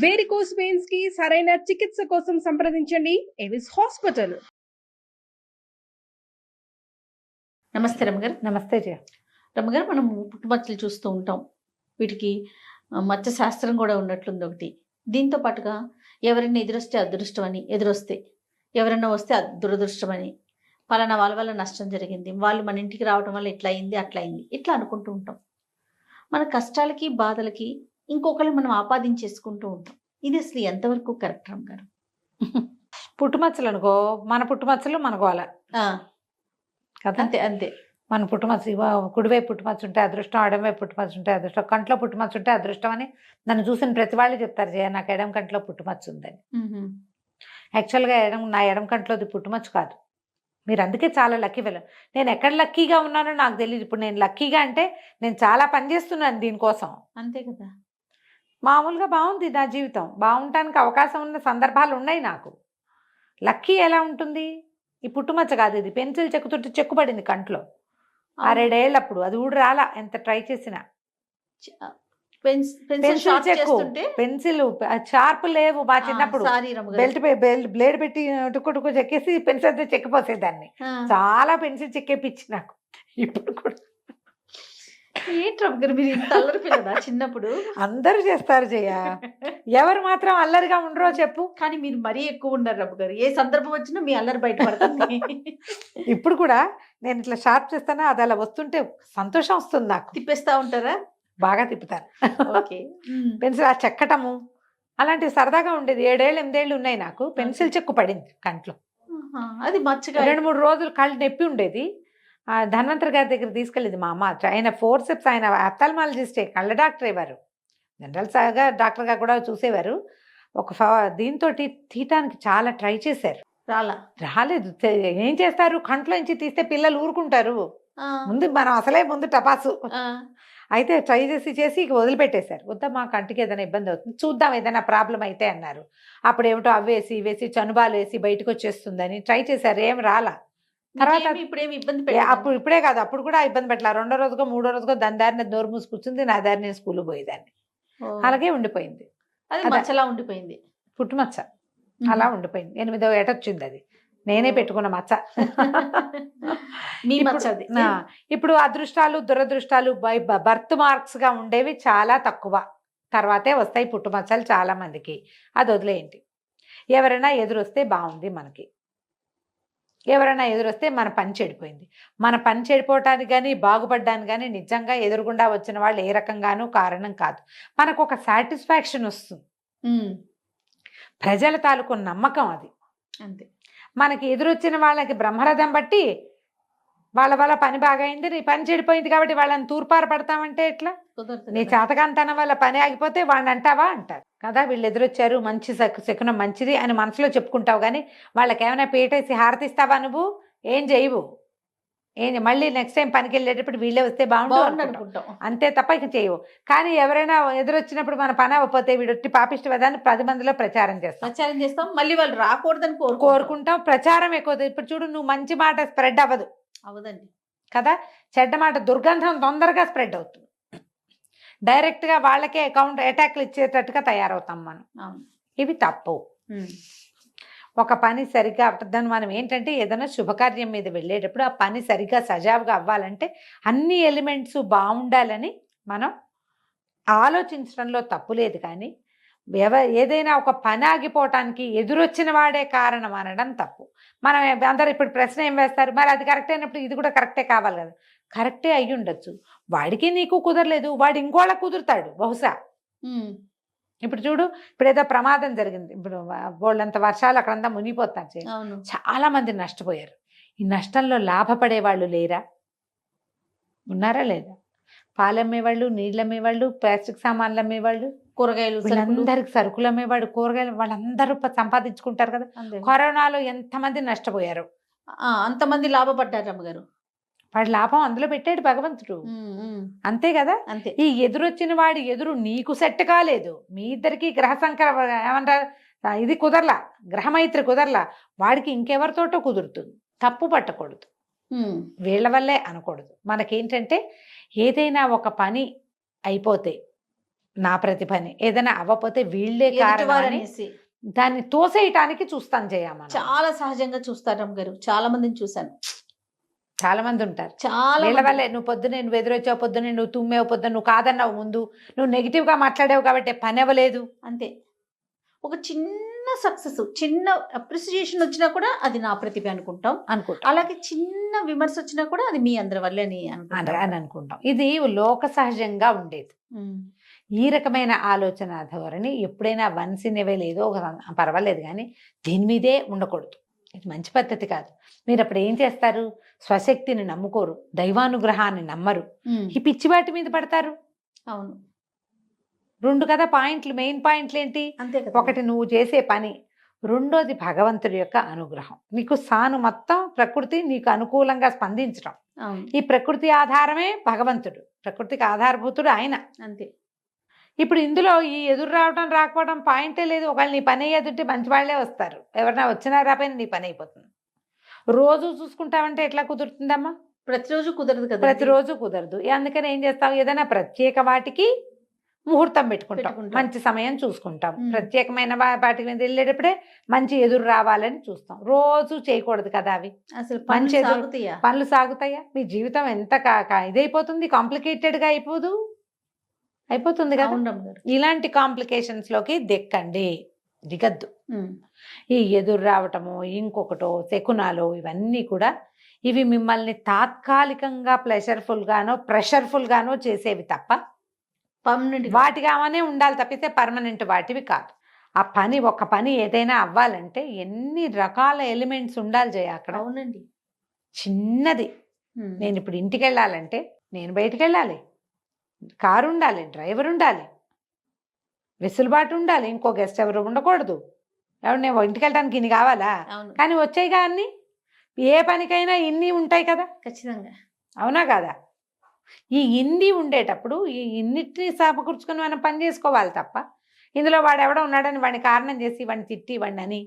Varicose veins కి సరైన చికిత్స కోసం సంప్రదించండి ఎవిస్ హాస్పిటల్. నమస్తే రమ్మగారు. నమస్తే జయ. రమ్మగారు, మనం పుట్టుమచ్చలు చూస్తూ ఉంటాం. వీటికి మత్స్య శాస్త్రం కూడా ఉన్నట్లుంది ఒకటి. దీంతో పాటుగా ఎవరైనా ఎదురొస్తే అదృష్టం అని, ఎదురొస్తే ఎవరైనా వస్తే దురదృష్టం అని, పలానా వాళ్ళ వల్ల నష్టం జరిగింది, వాళ్ళు మన ఇంటికి రావడం వల్ల ఇట్లా అయింది అట్లా అయింది, ఇట్లా అనుకుంటూ ఉంటాం. మన కష్టాలకి బాధలకి ఇంకొకరు మనం ఆపాదించేసుకుంటూ ఉంటాం. ఇది అసలు ఎంతవరకు కరెక్ట్ రమ్మగారు? పుట్టుమచ్చలు అనుకో, మన పుట్టుమచ్చలు మనకు అలా కదా. అంతే అంతే. మన పుట్టుమచ్చ కుడివైపు పుట్టుమచ్చ ఉంటే అదృష్టం, ఎడమవైపు పుట్టుమచ్చ ఉంటే అదృష్టం, కంట్లో పుట్టుమచ్చ ఉంటే అదృష్టం అని నన్ను చూసిన ప్రతి వాళ్ళు చెప్తారు జయ, నాకు ఎడమ కంట్లో పుట్టుమచ్చ ఉందని. యాక్చువల్గా నా ఎడమ కంట్లోది పుట్టుమచ్చ కాదు. మీరు అందుకే చాలా లక్కీ ఫెలో. నేను ఎక్కడ లక్కీగా ఉన్నానో నాకు తెలియదు. ఇప్పుడు నేను లక్కీగా అంటే నేను చాలా పని చేస్తున్నాను దీనికోసం, అంతే కదా. మామూలుగా బాగుంది నా జీవితం, బాగుంటానికి అవకాశం ఉన్న సందర్భాలు ఉన్నాయి నాకు. లక్కీ ఎలా ఉంటుంది? ఈ పుట్టుమచ్చ కాదు, ఇది పెన్సిల్ చెక్కుతుంటే చెక్కుపడింది కంట్లో 6-7 అది ఊడు రాలా, ఎంత ట్రై చేసినా. పెన్సిల్ చెక్కు, పెన్సిల్ షార్ప్ లేవు మా చిన్నప్పుడు, బ్లేడ్ పెట్టి టుక్కు చెక్కేసి పెన్సిల్ అయితే చెక్కిపోసేదాన్ని. చాలా పెన్సిల్ చెక్కేపిచ్చి నాకు. ఇప్పుడు కూడా మీరు ఇంత అల్లరి పిల్లదా? చిన్నప్పుడు అందరూ చేస్తారు జయ, ఎవరు మాత్రం అల్లరిగా ఉండరో చెప్పు. కానీ మీరు మరీ ఎక్కువ ఉన్నారు రమ్మ గారు. ఏ సందర్భం వచ్చినా మీ అల్లరి బయటపడుతుంది. ఇప్పుడు కూడా నేను ఇట్లా షార్ప్ చేస్తానా, అది అలా వస్తుంటే సంతోషం వస్తుంది నాకు. తిప్పేస్తా ఉంటారా? బాగా తిప్పుతాను. పెన్సిల్ ఆ చెక్కటము అలాంటివి సరదాగా ఉండేది. 7-8 ఉన్నాయి నాకు. పెన్సిల్ చెక్కు పడింది కంట్లో, అది మచ్చగా 2-3 రోజులు కళ్ళు నొప్పి ఉండేది. ధన్వంతరి గారి దగ్గర తీసుకెళ్ళింది మా అమ్మ. ఆయన ఫోర్సెప్స్, ఆయన అప్థాల్మాలజిస్టే, కళ్ళ డాక్టర్ అయ్యారు, జనరల్ సాగా డాక్టర్గా కూడా చూసేవారు. దీంతో తీయటానికి చాలా ట్రై చేశారు, రాలేదు. ఏం చేస్తారు, కంట్లోంచి తీస్తే పిల్లలు ఊరుకుంటారు. మనం అసలే ముందు టపాసు. అయితే ట్రై చేసి వదిలిపెట్టేశారు. వద్దా, మా కంటికి ఏదైనా ఇబ్బంది అవుతుంది, చూద్దాం ఏదైనా ప్రాబ్లం అయితే అన్నారు. అప్పుడు ఏమిటో అవేసి ఇవేసి చనుబాలు వేసి బయటకు వచ్చేస్తుందని ట్రై చేశారు, ఏం రాలా. తర్వాత అప్పుడు ఇప్పుడే కాదు, అప్పుడు కూడా ఇబ్బంది పెట్టాల. 2వ రోజుకో 3వ రోజుకో దాని దారిని నోరు మూసి కూర్చుంది, నా దారి నేను స్కూల్ పోయేదాన్ని. అలాగే ఉండిపోయింది, మచ్చలా ఉండిపోయింది, పుట్టుమచ్చ అలా ఉండిపోయింది. 8వ ఏట వచ్చింది అది, నేనే పెట్టుకున్న మచ్చ. ఇప్పుడు అదృష్టాలు దురదృష్టాలు బర్త్ మార్క్స్ గా ఉండేవి చాలా తక్కువ, తర్వాతే వస్తాయి పుట్టుమచ్చలు చాలా మందికి. అది వదిలేయండి. ఎవరైనా ఎదురొస్తే బాగుంది మనకి, ఎవరైనా ఎదురొస్తే మన పని చెడిపోయింది. మన పని చెడిపోవటానికి కానీ బాగుపడ్డానికి కానీ నిజంగా ఎదురుగుండా వచ్చిన వాళ్ళు ఏ రకంగానూ కారణం కాదు. మనకు ఒక సాటిస్ఫాక్షన్ వస్తుంది, ప్రజల తాలూకు నమ్మకం అది. అంతే. మనకి ఎదురొచ్చిన వాళ్ళకి బ్రహ్మరథం బట్టి వాళ్ళ వల్ల పని బాగైంది, నీ పని చెడిపోయింది కాబట్టి వాళ్ళని తూర్పార పడతామంటే ఎట్లా? నీ చేతకాంతనం వల్ల పని ఆగిపోతే వాళ్ళని అంటావా? అంటారు కదా. వీళ్ళు ఎదురొచ్చారు, మంచి శకునం మంచిది అని మనసులో చెప్పుకుంటావు, కానీ వాళ్ళకి ఏమైనా పీటేసి హారతిస్తావా? నువ్వు ఏం చేయవు. మళ్ళీ నెక్స్ట్ టైం పనికి వెళ్ళేటప్పుడు వీళ్ళే వస్తే బాగుంటుంది అనుకుంటాం, అంతే తప్ప ఇక చేయవు. కానీ ఎవరైనా ఎదురొచ్చినప్పుడు మన పని అవ్వకపోతే వీడొట్టి పాపిష్టి వదాన్ని 10 మందిలో ప్రచారం చేస్తాం, మళ్ళీ వాళ్ళు రాకూడదని కోరుకుంటాం. ప్రచారం ఎక్కువ. ఇప్పుడు చూడు, నువ్వు మంచి మాట స్ప్రెడ్ అవ్వదండి కదా, చెడ్డ మాట దుర్గంధం తొందరగా స్ప్రెడ్ అవుతుంది. డైరెక్ట్గా వాళ్ళకే అటాక్లు ఇచ్చేటట్టుగా తయారవుతాం మనం. ఇవి తప్పు. ఒక పని సరిగ్గా దాన్ని మనం ఏంటంటే ఏదైనా శుభకార్యం మీద వెళ్ళేటప్పుడు ఆ పని సరిగ్గా సజావుగా అవ్వాలంటే అన్ని ఎలిమెంట్స్ బాగుండాలని మనం ఆలోచించడంలో తప్పు లేదు. కానీ ఏదైనా ఒక పని ఆగిపోవటానికి ఎదురొచ్చిన వాడే కారణం అనడం తప్పు. మనం అందరు ఇప్పుడు ప్రశ్న ఏం వేస్తారు, మరి అది కరెక్ట్ అయినప్పుడు ఇది కూడా కరెక్టే కావాలి కదా. కరెక్టే అయ్యి ఉండొచ్చు, వాడికి నీకు కుదరలేదు, వాడు ఇంకోళ్ళకి కుదురుతాడు బహుశా. ఇప్పుడు చూడు, ఇప్పుడు ఏదో ప్రమాదం జరిగింది, ఇప్పుడు వాళ్ళంత వర్షాలు అక్కడంతా మునిగిపోతారు, చాలా మంది నష్టపోయారు. ఈ నష్టంలో లాభపడే వాళ్ళు లేరా? ఉన్నారా లేదా? పాలు అమ్మేవాళ్ళు, నీళ్ళు అమ్మేవాళ్ళు, ప్లాస్టిక్ సామాన్లు అమ్మేవాళ్ళు, కూరగాయలు, వీళ్ళందరికి సరుకులు అమ్మేవాడు, కూరగాయలు, వాళ్ళందరూ సంపాదించుకుంటారు కదా. కరోనాలో ఎంతమంది నష్టపోయారు, అంతమంది లాభపడ్డారు అమ్మగారు. వాడి లాభం అందులో పెట్టాడు భగవంతుడు, అంతే కదా. అంతే. ఈ ఎదురొచ్చిన వాడి ఎదురు నీకు సెట్ కాలేదు, మీ ఇద్దరికి గ్రహ సంకర ఏమంటారు, ఇది కుదరలా, గ్రహమైత్రి కుదరలా, వాడికి ఇంకెవరితోటో కుదురుతుంది. తప్పు పట్టకూడదు, వీళ్ళ వల్లే అనకూడదు. మనకేంటంటే ఏదైనా ఒక పని అయిపోతే నా ప్రతిభని ఏదైనా అవ్వకపోతే వీళ్ళే కారణం అని ఎదుటివారనేసి దాన్ని తోసేయటానికి చూస్తాను చేయమని. చాలా సహజంగా చూస్తారు రమ్మగారు. చాలా మందిని చూశాను. చాలా మంది ఉంటారు. చాలా వీళ్ళ మంది. వల్లే నువ్వు పొద్దునే నువ్వు ఎదురొచ్చావు, పొద్దునే నువ్వు తుమ్మేవు, పొద్దున నువ్వు కాదన్నావు, ముందు నువ్వు నెగిటివ్ గా మాట్లాడావు కాబట్టి పని అవ్వలేదు అంతే. ఒక చిన్న సక్సెస్, చిన్న అప్రిసియేషన్ వచ్చినా కూడా అది నా ప్రతిభ అనుకుంటాం. అనుకుంటా అలాగే చిన్న విమర్శ వచ్చినా కూడా అది మీ అందరి వల్లే అని అని అనుకుంటాం. ఇది లోక సహజంగా ఉండేది. ఈ రకమైన ఆలోచన ధోరణి ఎప్పుడైనా వన్స్ ఇన్ ఎవే లేదో ఒక పర్వాలేదు, కానీ దీని మీదే ఉండకూడదు. ఇది మంచి పద్ధతి కాదు. మీరు అప్పుడు ఏం చేస్తారు? స్వశక్తిని నమ్ముకోరు, దైవానుగ్రహాన్ని నమ్మరు, ఈ పిచ్చివాటి మీద పడతారు. అవును, రెండు కదా పాయింట్లు, మెయిన్ పాయింట్లు ఏంటి? అంతే కదా. ఒకటి నువ్వు చేసే పని, రెండోది భగవంతుడి యొక్క అనుగ్రహం. నీకు సాను మొత్తం ప్రకృతి నీకు అనుకూలంగా స్పందించడం. అవును, ఈ ప్రకృతి ఆధారమే భగవంతుడు, ప్రకృతికి ఆధారభూతుడు ఆయన. అంతే. ఇప్పుడు ఇందులో ఈ ఎదురు రావడం రాకపోవడం పాయింటే లేదు. ఒకవేళ నీ పని అయ్యేదంటే మంచి వాళ్ళే వస్తారు, ఎవరైనా వచ్చినా రాపోయినా నీ పని అయిపోతుంది. రోజు చూసుకుంటావంటే ఎట్లా కుదురుతుందమ్మా? ప్రతిరోజు కుదరదు కదా. ప్రతిరోజు కుదరదు. అందుకని ఏం చేస్తావు? ఏదైనా ప్రత్యేక వాటికి ముహూర్తం పెట్టుకుంటాం, మంచి సమయం చూసుకుంటాం. ప్రత్యేకమైన వాటికి మీద వెళ్ళేటప్పుడే మంచి ఎదురు రావాలని చూస్తాం. రోజు చేయకూడదు కదా అవి. అసలు మంచి ఎదురు సాగుతాయా? పనులు సాగుతాయా? మీ జీవితం ఎంత ఇదైపోతుంది, కాంప్లికేటెడ్గా అయిపోతుంది కదా. అవును రమ్మగారు. ఇలాంటి కాంప్లికేషన్స్ లోకి దిగద్దు. ఈ ఎదురు రావటము, ఇంకొకటో శకునాలో, ఇవన్నీ కూడా ఇవి మిమ్మల్ని తాత్కాలికంగా ప్రెషర్ఫుల్ గానో చేసేవి తప్ప పర్మనెంట్ వాటిగానే ఉండాలి తప్పితే పర్మనెంట్ వాటివి కాదు. ఆ పని, ఒక పని ఏదైనా అవ్వాలంటే ఎన్ని రకాల ఎలిమెంట్స్ ఉండాలి జయ అక్కడ. అవునండి. చిన్నది, నేను ఇప్పుడు ఇంటికి వెళ్ళాలంటే నేను బయటికి వెళ్ళాలి, కారు ఉండాలి, డ్రైవర్ ఉండాలి, వెసులుబాటు ఉండాలి, ఇంకో గెస్ట్ ఎవరు ఉండకూడదు. ఎవరు నేను ఇంటికి వెళ్ళడానికి ఇన్ని కావాలా? కానీ వచ్చాయిగా అన్ని. ఏ పనికైనా ఇన్ని ఉంటాయి కదా, ఖచ్చితంగా. అవునా కదా? ఈ ఇన్ని ఉండేటప్పుడు ఈ ఇన్నిటిని సమకూర్చుకొని మనం పని చేసుకోవాలి తప్ప ఇందులో వాడు ఎవడో ఉన్నాడని వాడిని కారణం చేసి వాడిని తిట్టి వాడిని అని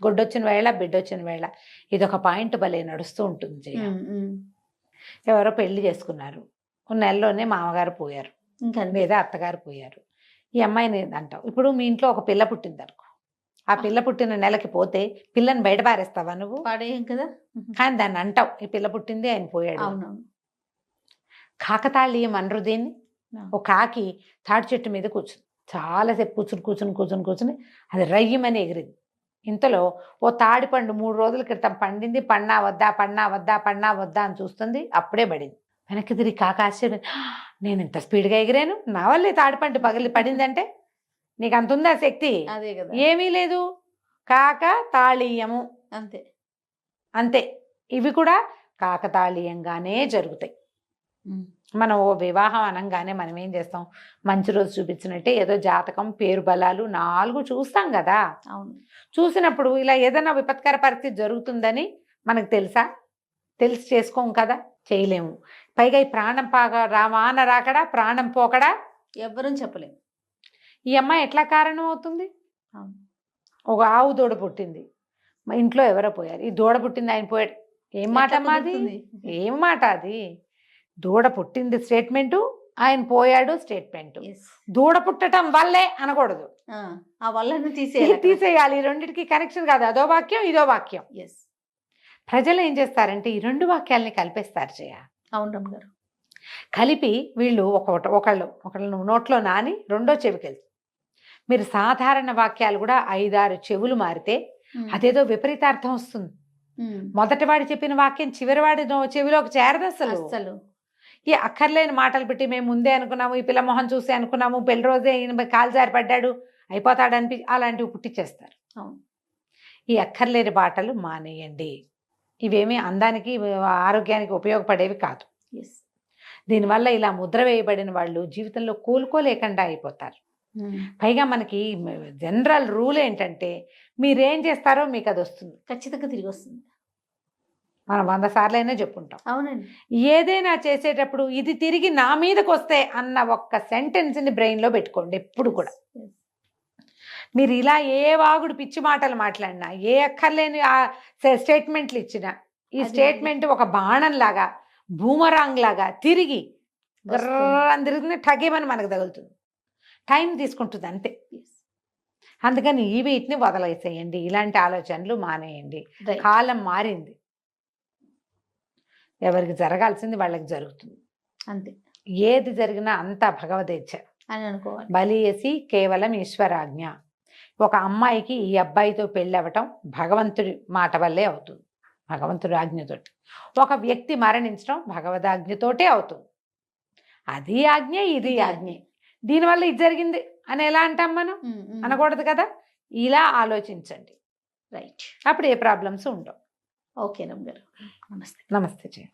గొడ్డొచ్చిన వేళ బిడ్డొచ్చిన వేళ ఇదొక పాయింట్ భలే నడుస్తూ ఉంటుంది. ఎవరో పెళ్లి చేసుకున్నారు, నెలలోనే మామగారు పోయారు, ఇంకా లేదా అత్తగారు పోయారు. ఈ అమ్మాయిని అంటావు. ఇప్పుడు మీ ఇంట్లో ఒక పిల్ల పుట్టింది అనుకో, ఆ పిల్ల పుట్టిన నెలకి పోతే పిల్లని బయట పారేస్తావా నువ్వు? పాడేయం కదా. కానీ దాన్ని అంటావు, ఈ పిల్ల పుట్టింది ఆయన పోయాడు. అవునవును. కాకతాళీయం అనరు దీన్ని. ఒక కాకి తాటి చెట్టు మీద కూర్చుంది, చాలాసేపు కూర్చుని అది రయ్యమని ఎగిరింది. ఇంతలో ఓ తాడి పండు 3 రోజుల క్రితం పండింది, పన్నా వద్దా అని చూస్తుంది, అప్పుడే పడింది. వెనక్కి తిరిగి కాక ఆశ్చర్యం, నేను ఇంత స్పీడ్గా ఎగిరాను, నా వల్లే తాడి పండు పడిందంటే నీకు అంత ఉందా శక్తి? అదే కదా. ఏమీ లేదు, కాకతాళీయము అంతే. ఇవి కూడా కాకతాళీయంగానే జరుగుతాయి. మనం ఓ వివాహం అనగానే మనం ఏం చేస్తాం? మంచి రోజు చూపించినట్టే ఏదో జాతకం, పేరు బలాలు 4 చూస్తాం కదా. అవును. చూసినప్పుడు ఇలా ఏదైనా విపత్కర పరిస్థితి జరుగుతుందని మనకు తెలిసి చేసుకోం కదా, చేయలేము. పైగా ఈ ప్రాణం రామాన రాకడా, ప్రాణం పోకడా ఎవ్వరూ చెప్పలేము. ఈ అమ్మాయి ఎట్లా కారణం అవుతుంది? ఒక ఆవు దూడ పుట్టింది, మా ఇంట్లో ఎవరో పోయారు, ఈ దూడ పుట్టింది, ఆయన పోయాడు. ఏం మాట అమ్మా అది? ఏం మాట అది? దూడ పుట్టింది స్టేట్మెంటు, ఆయన పోయాడు స్టేట్మెంటు. దూడ పుట్టడం వల్లే అనకూడదు, ఆ వల్లని తీసేయాలి. ఈ రెండింటికి కనెక్షన్ కాదు, అదో వాక్యం ఇదో వాక్యం. ప్రజలు ఏం చేస్తారంటే ఈ 2 వాక్యాలని కలిపేస్తారు చేయ. అవును గారు. కలిపి వీళ్ళు ఒకళ్ళు నోట్లో నాని రెండో చెవికి వెళ్తారు. మీరు సాధారణ వాక్యాలు కూడా 5-6 చెవులు మారితే అదేదో విపరీతార్థం వస్తుంది. మొదటి వాడు చెప్పిన వాక్యం చివరి వాడి చెవిలోకి చేరదు అసలు. ఈ అక్కర్లేని మాటలు పెట్టి మేము ముందే అనుకున్నాము, ఈ పిల్ల మొహం చూసి అనుకున్నాము, పెళ్లి రోజే ఈయన కాలు జారి పడ్డాడు, అయిపోతాడు అలాంటివి పుట్టించేస్తారు. ఈ అక్కర్లేని మాటలు మానేయండి. ఇవేమీ అందానికి ఆరోగ్యానికి ఉపయోగపడేవి కాదు. దీనివల్ల ఇలా ముద్ర వేయబడిన వాళ్ళు జీవితంలో కోలుకోలేకుండా అయిపోతారు. పైగా మనకి జనరల్ రూల్ ఏంటంటే మీరేం చేస్తారో మీకు అది వస్తుంది, ఖచ్చితంగా తిరిగి వస్తుంది. మనం 100 సార్లైనా చెప్పుంటాం. అవునండి. ఏదైనా చేసేటప్పుడు ఇది తిరిగి నా మీదకి వస్తే అన్న ఒక్క సెంటెన్స్ని బ్రెయిన్లో పెట్టుకోండి ఎప్పుడు కూడా. మీరు ఇలా ఏ వాగుడు పిచ్చి మాటలు మాట్లాడినా, ఏ అక్కర్లేని స్టేట్మెంట్లు ఇచ్చినా, ఈ స్టేట్మెంట్ ఒక బాణం లాగా, బూమరాంగ్ లాగా తిరిగి తిరుగుతుంది, ఠగేమని మనకు తగులుతుంది. టైం తీసుకుంటుంది అంతే. అందుకని ఈ వీటిని వదిలేసేయండి, ఇలాంటి ఆలోచనలు మానేయండి. Right. కాలం మారింది, ఎవరికి జరగాల్సింది వాళ్ళకి జరుగుతుంది. అంతే ఏది జరిగినా అంతా భగవదేచ్ఛ, అని అనుకోవాలి. బలియసి కేవలం ఈశ్వరాజ్ఞ. ఒక అమ్మాయికి ఈ అబ్బాయితో పెళ్ళి అవ్వటం భగవంతుడి మాట వల్లే అవుతుంది, భగవంతుడి ఆజ్ఞతోటి. ఒక వ్యక్తి మరణించడం భగవదాజ్ఞతోటే అవుతుంది. అది ఆజ్ఞ, ఇది ఆజ్ఞ. దీనివల్ల ఇది జరిగింది అని ఎలా అంటాం మనం? అనకూడదు కదా. ఇలా ఆలోచించండి, రైట్. అప్పుడు ఏ ప్రాబ్లమ్స్ ఉండవు. ఓకే రమ్య గారు, నమస్తే. నమస్తే జయ.